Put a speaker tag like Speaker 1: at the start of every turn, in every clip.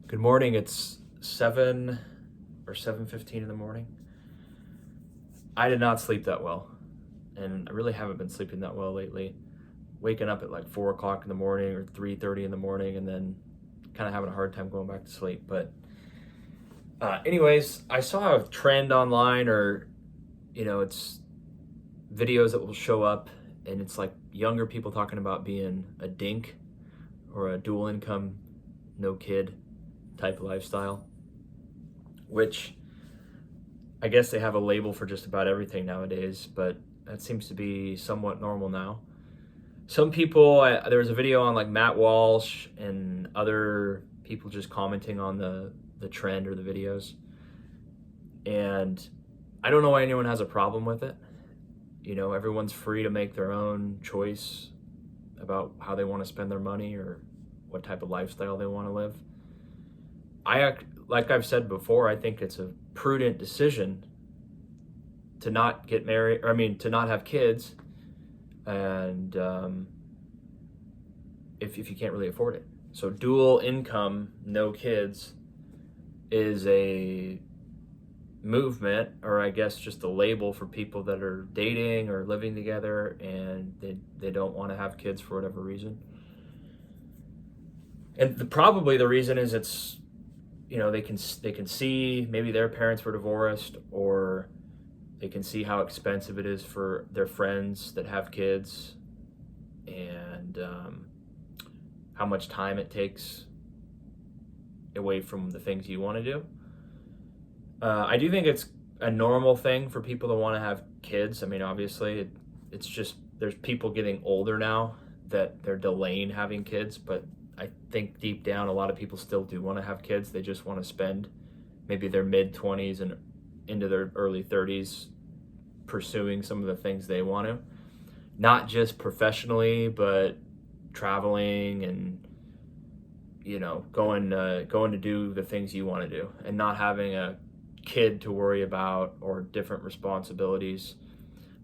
Speaker 1: Good morning. It's 7 or 7:15 in the morning. I did not sleep that well, and I really haven't been sleeping that well lately. Waking up at like 4 o'clock in the morning or 3:30 in the morning, and then kind of having a hard time going back to sleep. But anyways, I saw a trend online, or it's videos that will show up, and it's like younger people talking about being a dink or a dual income, no kid type lifestyle, which I guess they have a label for just about everything nowadays, but that seems to be somewhat normal now. Some people, there was a video on like Matt Walsh and other people just commenting on the trend or the videos. And I don't know why anyone has a problem with it. Everyone's free to make their own choice about how they want to spend their money or what type of lifestyle they want to live. Like I've said before, I think it's a prudent decision to not get married, to not have kids, and if you can't really afford it. So dual income, no kids, is a movement, or I guess just a label for people that are dating or living together and they don't want to have kids for whatever reason. And probably the reason is it's they can see maybe their parents were divorced, or they can see how expensive it is for their friends that have kids, and how much time it takes away from the things you want to do. I do think it's a normal thing for people to want to have kids. Obviously, it's just there's people getting older now that they're delaying having kids, but I think deep down a lot of people still do want to have kids. They just want to spend maybe their mid-20s and into their early 30s pursuing some of the things they want to. Not just professionally, but traveling and going to do the things you want to do, and not having a kid to worry about or different responsibilities.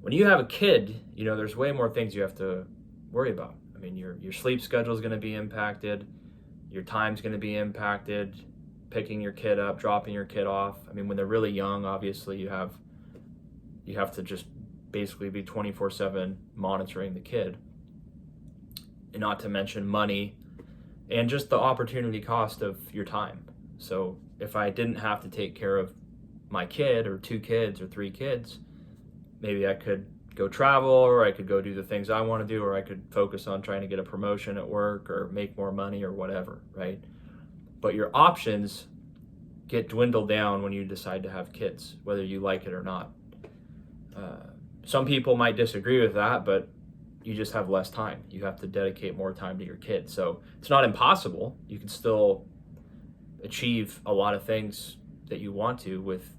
Speaker 1: When you have a kid, there's way more things you have to worry about. Your sleep schedule is going to be impacted. Your time's going to be impacted. Picking your kid up, dropping your kid off. When they're really young, obviously you have to just basically be 24/7 monitoring the kid. And not to mention money and just the opportunity cost of your time. So if I didn't have to take care of my kid or 2 kids or 3 kids, maybe I could go travel, or I could go do the things I want to do, or I could focus on trying to get a promotion at work or make more money or whatever, right? But your options get dwindled down when you decide to have kids, whether you like it or not. Some people might disagree with that, but you just have less time. You have to dedicate more time to your kid. So it's not impossible. You can still achieve a lot of things that you want to with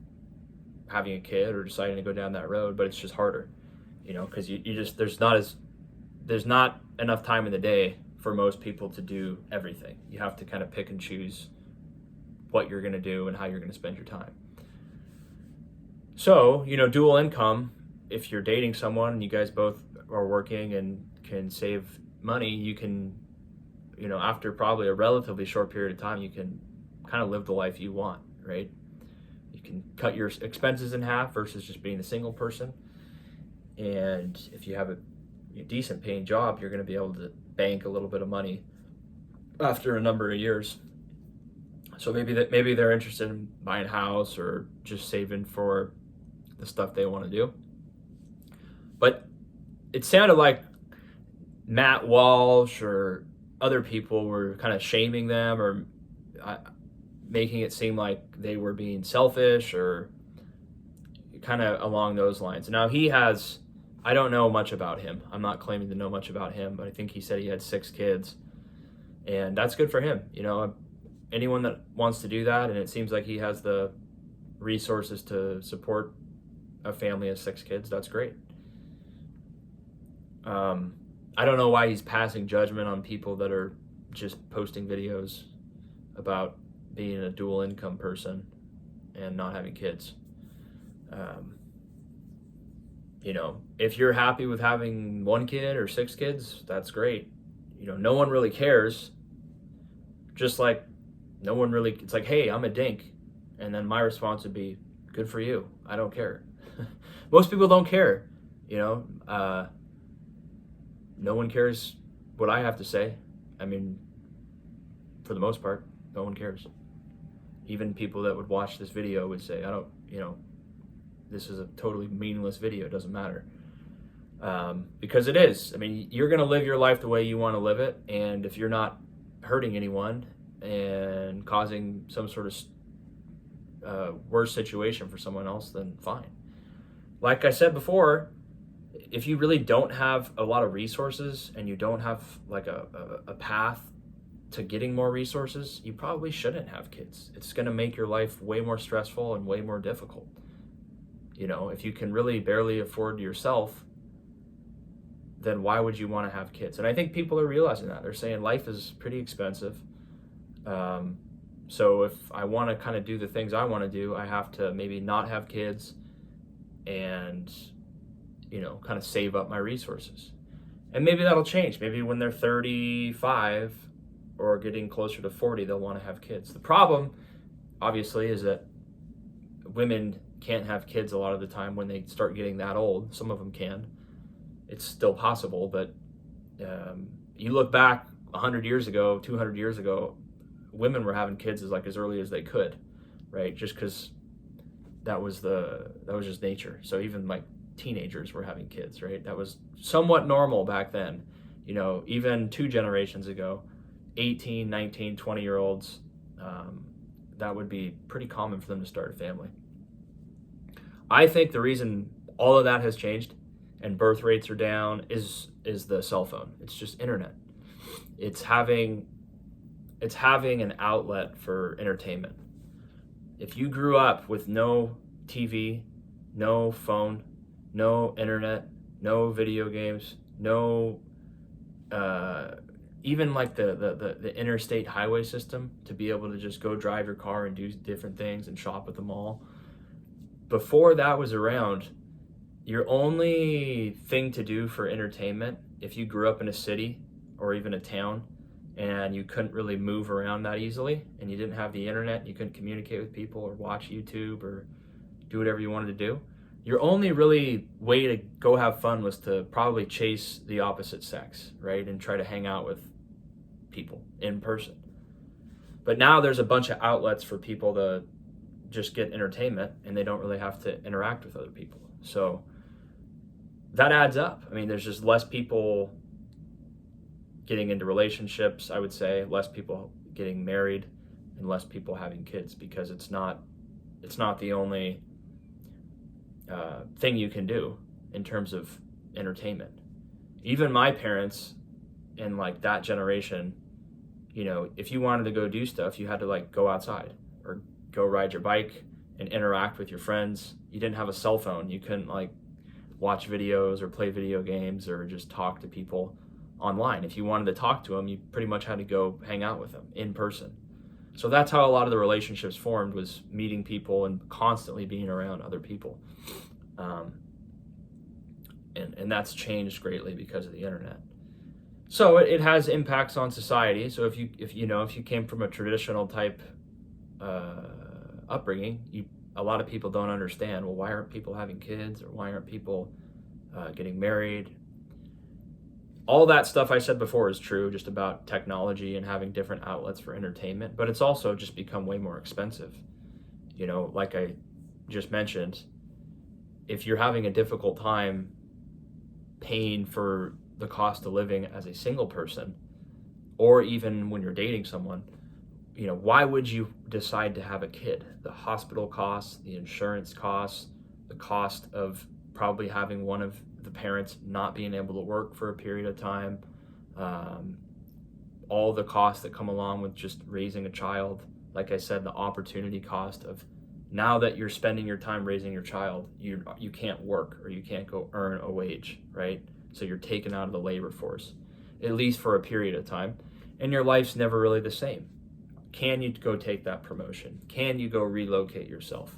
Speaker 1: having a kid or deciding to go down that road, but it's just harder. Because there's not enough time in the day for most people to do everything. You have to kind of pick and choose what you're going to do and how you're going to spend your time. So, dual income, if you're dating someone and you guys both are working and can save money, you can, after probably a relatively short period of time, you can kind of live the life you want, right? You can cut your expenses in half versus just being a single person. And if you have a decent paying job, you're going to be able to bank a little bit of money after a number of years. So maybe they're interested in buying a house or just saving for the stuff they want to do. But it sounded like Matt Walsh or other people were kind of shaming them, or making it seem like they were being selfish, or kind of along those lines. Now I don't know much about him. I'm not claiming to know much about him, but I think he said he had 6 kids, and that's good for him. Anyone that wants to do that, and it seems like he has the resources to support a family of 6 kids, that's great. I don't know why he's passing judgment on people that are just posting videos about being a dual income person and not having kids. If you're happy with having 1 kid or 6 kids, that's great. No one really cares. Just like No one really, it's like, hey, I'm a dink. And then my response would be, good for you. I don't care. Most people don't care, you know. No one cares what I have to say. I mean, for the most part, no one cares. Even people that would watch this video would say, I don't, you know, this is a totally meaningless video. It doesn't matter. Because it is. I mean, you're going to live your life the way you want to live it. And if you're not hurting anyone and causing some sort of worse situation for someone else, then fine. Like I said before, if you really don't have a lot of resources and you don't have like a path to getting more resources, you probably shouldn't have kids. It's going to make your life way more stressful and way more difficult. You know, if you can really barely afford yourself, then why would you want to have kids? And I think people are realizing that. They're saying life is pretty expensive. So if I want to kind of do the things I want to do, I have to maybe not have kids and, you know, kind of save up my resources. And maybe that'll change. Maybe when they're 35 or getting closer to 40, they'll want to have kids. The problem, obviously, is that women can't have kids a lot of the time when they start getting that old. Some of them can. It's still possible, but you look back 100 years ago, 200 years ago, women were having kids as early as they could, right? Just because that was just nature. So even like teenagers were having kids, right? That was somewhat normal back then. You know, even 2 generations ago, 18, 19, 20-year-olds, that would be pretty common for them to start a family. I think the reason all of that has changed and birth rates are down is the cell phone. It's just internet. It's having an outlet for entertainment. If you grew up with no TV, no phone, no internet, no video games, no even like the interstate highway system to be able to just go drive your car and do different things and shop at the mall. Before that was around, your only thing to do for entertainment, if you grew up in a city or even a town and you couldn't really move around that easily and you didn't have the internet, you couldn't communicate with people or watch YouTube or do whatever you wanted to do, your only really way to go have fun was to probably chase the opposite sex, right? And try to hang out with people in person. But now there's a bunch of outlets for people to just get entertainment and they don't really have to interact with other people. So that adds up. I mean, there's just less people getting into relationships, I would say, less people getting married and less people having kids because it's not the only thing you can do in terms of entertainment. Even my parents in like that generation, you know, if you wanted to go do stuff, you had to like go outside or go ride your bike and interact with your friends. You didn't have a cell phone. You couldn't like watch videos or play video games or just talk to people online. If you wanted to talk to them, you pretty much had to go hang out with them in person. So that's how a lot of the relationships formed, was meeting people and constantly being around other people. And that's changed greatly because of the internet. So it has impacts on society. So if you came from a traditional type upbringing, a lot of people don't understand, well, why aren't people having kids, or why aren't people getting married? All that stuff I said before is true, just about technology and having different outlets for entertainment, but it's also just become way more expensive. You know, like I just mentioned, if you're having a difficult time paying for the cost of living as a single person, or even when you're dating someone, you know, why would you decide to have a kid? The hospital costs, the insurance costs, the cost of probably having one of the parents not being able to work for a period of time, all the costs that come along with just raising a child. Like I said, the opportunity cost of, now that you're spending your time raising your child, you can't work or you can't go earn a wage, right? So you're taken out of the labor force, at least for a period of time, and your life's never really the same. Can you go take that promotion? Can you go relocate yourself?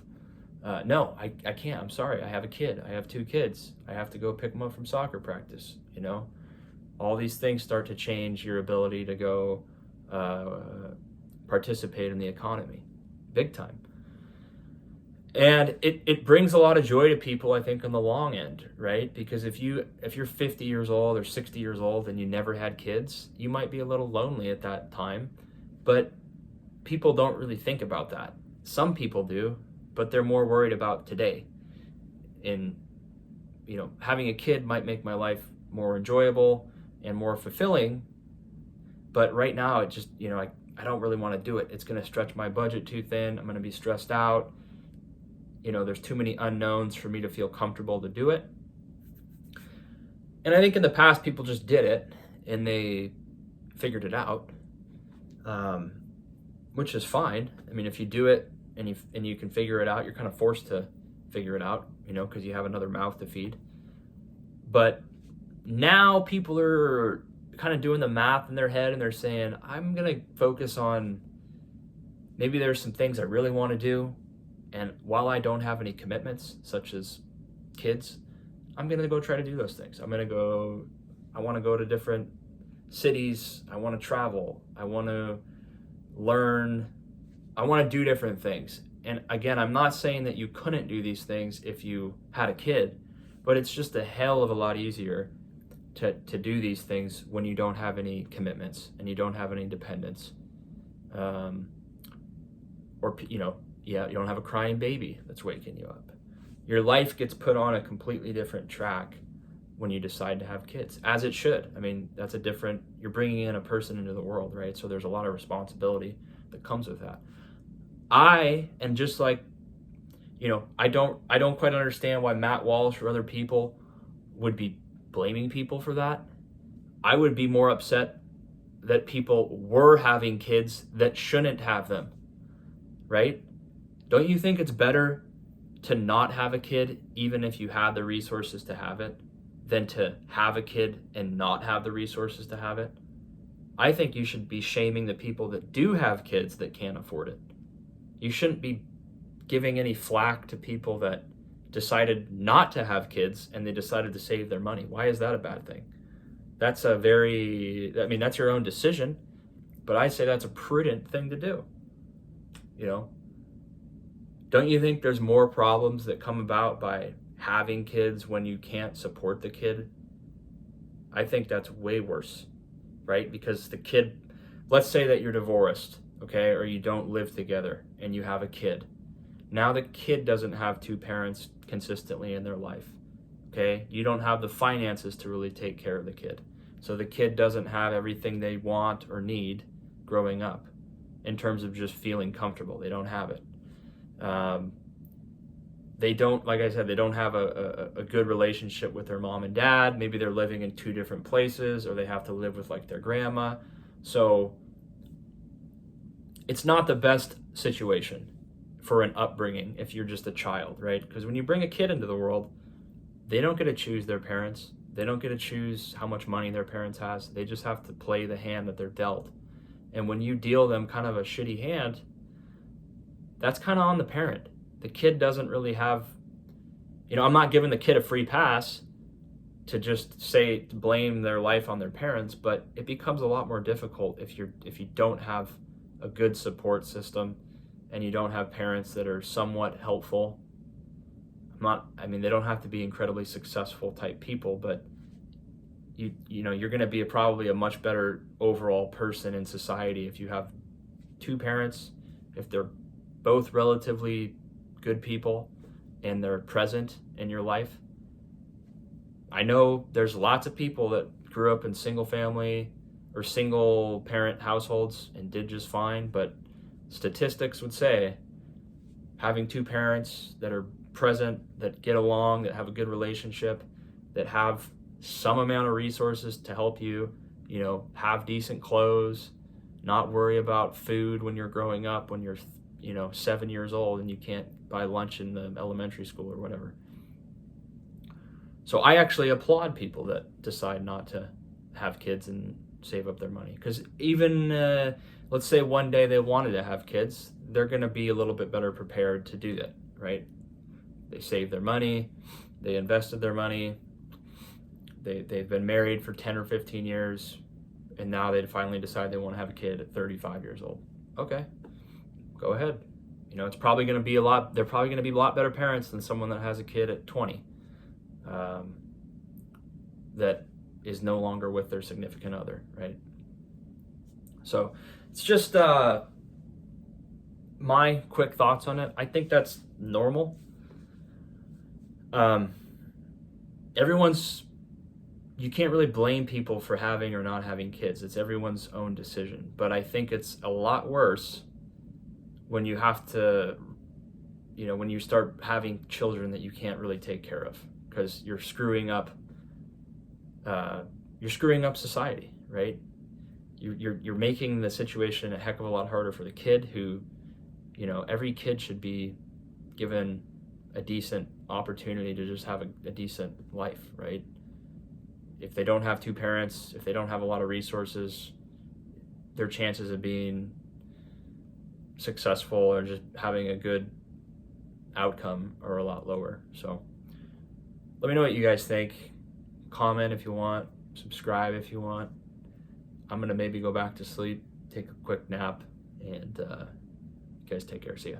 Speaker 1: No, I can't. I'm sorry. I have a kid. I have 2 kids. I have to go pick them up from soccer practice. You know, all these things start to change your ability to go participate in the economy big time. And it brings a lot of joy to people, I think, on the long end, right? Because if you're 50 years old or 60 years old and you never had kids, you might be a little lonely at that time. But people don't really think about that. Some people do, but they're more worried about today. And, having a kid might make my life more enjoyable and more fulfilling. But right now, it just, I don't really want to do it. It's going to stretch my budget too thin. I'm going to be stressed out. There's too many unknowns for me to feel comfortable to do it. And I think in the past, people just did it and they figured it out, which is fine. I mean, if you do it and you can figure it out, you're kind of forced to figure it out, because you have another mouth to feed. But now people are kind of doing the math in their head and they're saying, I'm going to focus on, maybe there's some things I really want to do. And while I don't have any commitments, such as kids, I'm going to go try to do those things. I want to go to different cities. I want to travel. I want to learn. I want to do different things. And again, I'm not saying that you couldn't do these things if you had a kid, but it's just a hell of a lot easier to do these things when you don't have any commitments and you don't have any dependents. You don't have a crying baby that's waking you up. Your life gets put on a completely different track when you decide to have kids, as it should. I mean, you're bringing in a person into the world, right? So there's a lot of responsibility that comes with that. I don't quite understand why Matt Walsh or other people would be blaming people for that. I would be more upset that people were having kids that shouldn't have them, right? Don't you think it's better to not have a kid, even if you had the resources to have it, than to have a kid and not have the resources to have it? I think you should be shaming the people that do have kids that can't afford it. You shouldn't be giving any flack to people that decided not to have kids and they decided to save their money. Why is that a bad thing? That's that's your own decision, but I say that's a prudent thing to do. Don't you think there's more problems that come about by having kids when you can't support the kid? I think that's way worse, right? Because the kid, let's say that you're divorced, okay, or you don't live together and you have a kid. Now the kid doesn't have two parents consistently in their life, okay? You don't have the finances to really take care of the kid. So the kid doesn't have everything they want or need growing up in terms of just feeling comfortable. They don't have it. They don't, like I said, they don't have a good relationship with their mom and dad. Maybe they're living in two different places, or they have to live with their grandma. So it's not the best situation for an upbringing if you're just a child, right? Because when you bring a kid into the world, they don't get to choose their parents. They don't get to choose how much money their parents has. They just have to play the hand that they're dealt. And when you deal them kind of a shitty hand, that's kind of on the parent. The kid doesn't really have, I'm not giving the kid a free pass to just to blame their life on their parents, but it becomes a lot more difficult if you don't have a good support system and you don't have parents that are somewhat helpful. They don't have to be incredibly successful type people, but you're going to be probably a much better overall person in society if you have two parents, if they're both relatively good people and they're present in your life. I know there's lots of people that grew up in single family or single parent households and did just fine, but statistics would say having two parents that are present, that get along, that have a good relationship, that have some amount of resources to help you, have decent clothes, not worry about food when you're growing up, when you're 7 years old and you can't buy lunch in the elementary school or whatever. So I actually applaud people that decide not to have kids and save up their money. Because even, let's say one day they wanted to have kids, they're going to be a little bit better prepared to do that, right? They saved their money, they invested their money, they've been married for 10 or 15 years, and now they finally decide they want to have a kid at 35 years old. okay, go ahead. It's probably going to be they're probably going to be a lot better parents than someone that has a kid at 20 that is no longer with their significant other, right? So it's just my quick thoughts on it. I think that's normal. You can't really blame people for having or not having kids. It's everyone's own decision. But I think it's a lot worse when you have to, when you start having children that you can't really take care of, because you're screwing up society, right? You're making the situation a heck of a lot harder for the kid who, every kid should be given a decent opportunity to just have a decent life, right? If they don't have two parents, if they don't have a lot of resources, their chances of being successful or just having a good outcome are a lot lower. So let me know what you guys think. Comment if you want, subscribe if you want. I'm gonna maybe go back to sleep, take a quick nap, and you guys take care. See ya.